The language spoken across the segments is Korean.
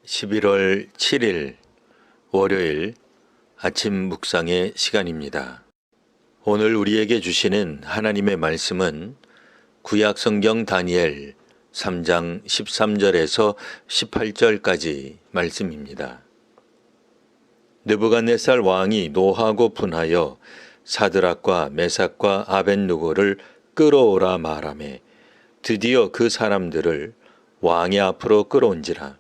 11월 7일 월요일 아침 묵상의 시간입니다. 오늘 우리에게 주시는 하나님의 말씀은 구약 성경 다니엘 3장 13절에서 18절까지 말씀입니다. 느부갓네살 왕이 노하고 분하여 사드락과 메삭과 아벳느고를 끌어오라 말하매 드디어 그 사람들을 왕의 앞으로 끌어온지라.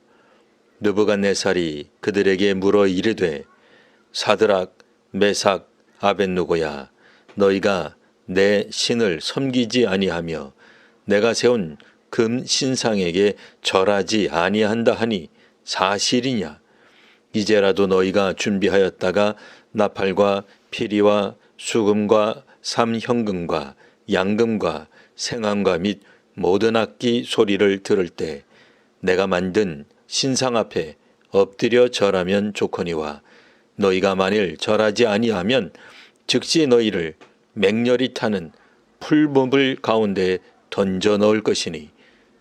느부갓네살이 그들에게 물어 이르되 사드락, 메삭, 아벳느고야, 너희가 내 신을 섬기지 아니하며 내가 세운 금 신상에게 절하지 아니한다 하니 사실이냐? 이제라도 너희가 준비하였다가 나팔과 피리와 수금과 삼현금과 양금과 생황과 및 모든 악기 소리를 들을 때 내가 만든 신상 앞에 엎드려 절하면 좋거니와 너희가 만일 절하지 아니하면 즉시 너희를 맹렬히 타는 풀무불 가운데 던져 넣을 것이니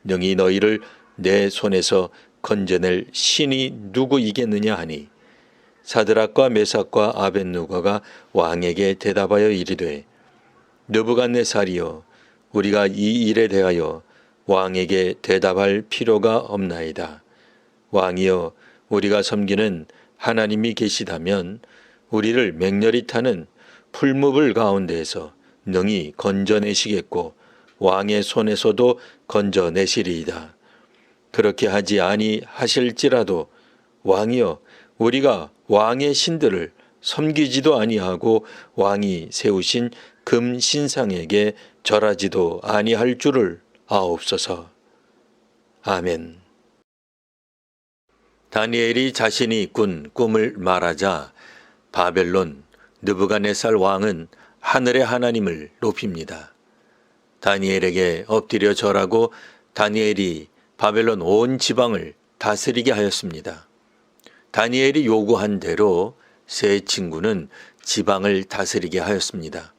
능히 너희를 내 손에서 건져낼 신이 누구이겠느냐 하니 사드락과 메삭과 아벳느고가 왕에게 대답하여 이르되 느부갓네살이여 우리가 이 일에 대하여 왕에게 대답할 필요가 없나이다. 왕이여 우리가 섬기는 하나님이 계시다면 우리를 맹렬히 타는 풀무불 가운데에서 능히 건져내시겠고 왕의 손에서도 건져내시리이다. 그렇게 하지 아니하실지라도 왕이여 우리가 왕의 신들을 섬기지도 아니하고 왕이 세우신 금 신상에게 절하지도 아니할 줄을 아옵소서. 아멘. 다니엘이 자신이 꾼 꿈을 말하자 바벨론 느부갓네살 왕은 하늘의 하나님을 높입니다. 다니엘에게 엎드려 절하고 다니엘이 바벨론 온 지방을 다스리게 하였습니다. 다니엘이 요구한 대로 세 친구는 지방을 다스리게 하였습니다.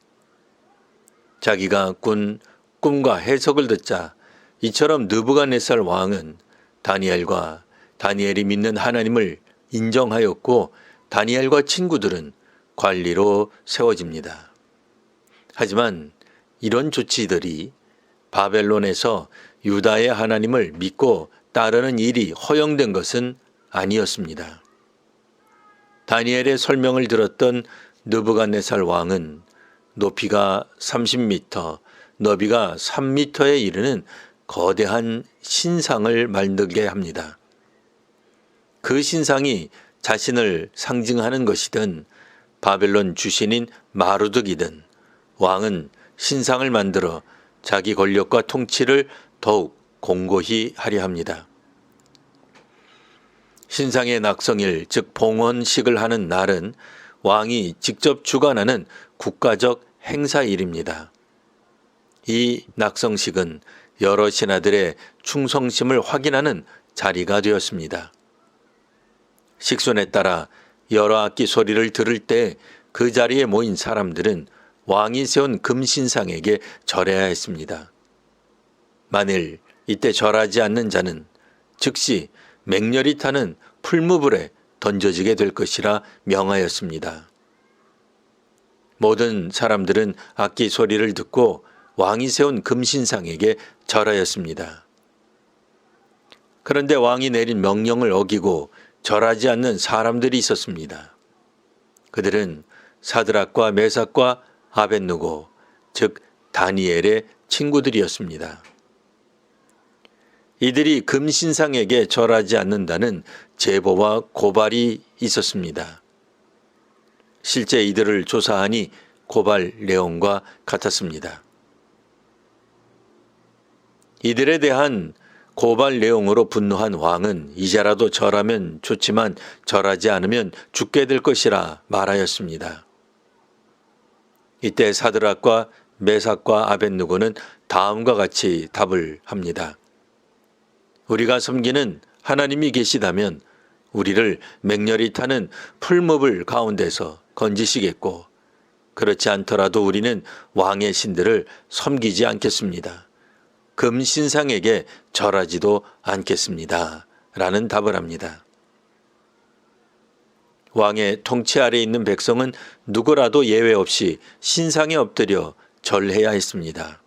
자기가 꾼 꿈과 해석을 듣자 이처럼 느부갓네살 왕은 다니엘과 다니엘이 믿는 하나님을 인정하였고 다니엘과 친구들은 관리로 세워집니다. 하지만 이런 조치들이 바벨론에서 유다의 하나님을 믿고 따르는 일이 허용된 것은 아니었습니다. 다니엘의 설명을 들었던 느부갓네살 왕은 높이가 30m, 너비가 3m에 이르는 거대한 신상을 만들게 합니다. 그 신상이 자신을 상징하는 것이든 바벨론 주신인 마르둑이든 왕은 신상을 만들어 자기 권력과 통치를 더욱 공고히 하려 합니다. 신상의 낙성일, 즉 봉헌식을 하는 날은 왕이 직접 주관하는 국가적 행사일입니다. 이 낙성식은 여러 신하들의 충성심을 확인하는 자리가 되었습니다. 식순에 따라 여러 악기 소리를 들을 때 그 자리에 모인 사람들은 왕이 세운 금신상에게 절해야 했습니다. 만일 이때 절하지 않는 자는 즉시 맹렬히 타는 풀무불에 던져지게 될 것이라 명하였습니다. 모든 사람들은 악기 소리를 듣고 왕이 세운 금신상에게 절하였습니다. 그런데 왕이 내린 명령을 어기고 절하지 않는 사람들이 있었습니다. 그들은 사드락과 메삭과 아벳느고, 즉 다니엘의 친구들이었습니다. 이들이 금신상에게 절하지 않는다는 제보와 고발이 있었습니다. 실제 이들을 조사하니 고발 내용과 같았습니다. 이들에 대한 고발 내용으로 분노한 왕은 이제라도 절하면 좋지만 절하지 않으면 죽게 될 것이라 말하였습니다. 이때 사드락과 메삭과 아벳느고는 다음과 같이 답을 합니다. 우리가 섬기는 하나님이 계시다면 우리를 맹렬히 타는 풀무불 가운데서 건지시겠고 그렇지 않더라도 우리는 왕의 신들을 섬기지 않겠습니다. 금신상에게 절하지도 않겠습니다. 라는 답을 합니다. 왕의 통치 아래 있는 백성은 누구라도 예외 없이 신상에 엎드려 절해야 했습니다.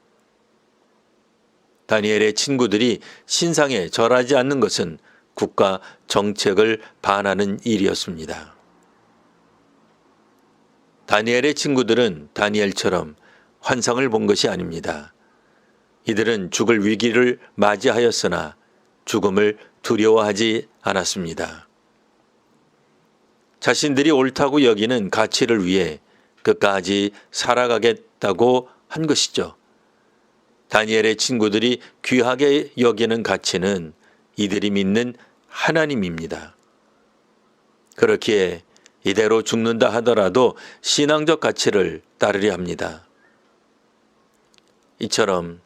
다니엘의 친구들이 신상에 절하지 않는 것은 국가 정책을 반하는 일이었습니다. 다니엘의 친구들은 다니엘처럼 환상을 본 것이 아닙니다. 이들은 죽을 위기를 맞이하였으나 죽음을 두려워하지 않았습니다. 자신들이 옳다고 여기는 가치를 위해 끝까지 살아가겠다고 한 것이죠. 다니엘의 친구들이 귀하게 여기는 가치는 이들이 믿는 하나님입니다. 그렇기에 이대로 죽는다 하더라도 신앙적 가치를 따르려 합니다. 이처럼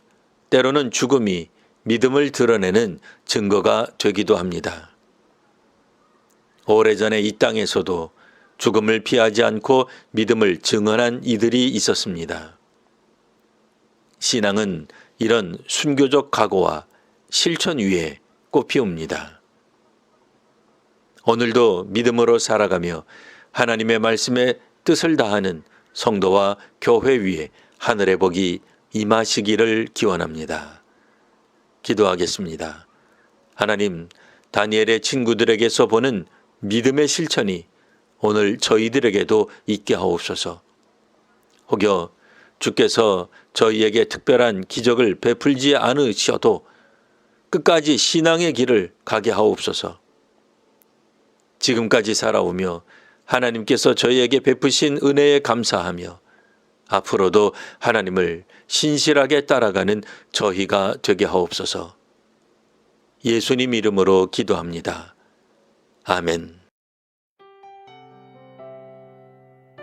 때로는 죽음이 믿음을 드러내는 증거가 되기도 합니다. 오래전에 이 땅에서도 죽음을 피하지 않고 믿음을 증언한 이들이 있었습니다. 신앙은 이런 순교적 각오와 실천 위에 꽃피웁니다. 오늘도 믿음으로 살아가며 하나님의 말씀에 뜻을 다하는 성도와 교회 위에 하늘의 복이 임하시기를 기원합니다. 기도하겠습니다. 하나님, 다니엘의 친구들에게서 보는 믿음의 실천이 오늘 저희들에게도 있게 하옵소서. 혹여 주께서 저희에게 특별한 기적을 베풀지 않으셔도 끝까지 신앙의 길을 가게 하옵소서. 지금까지 살아오며 하나님께서 저희에게 베푸신 은혜에 감사하며 앞으로도 하나님을 신실하게 따라가는 저희가 되게 하옵소서. 예수님 이름으로 기도합니다. 아멘.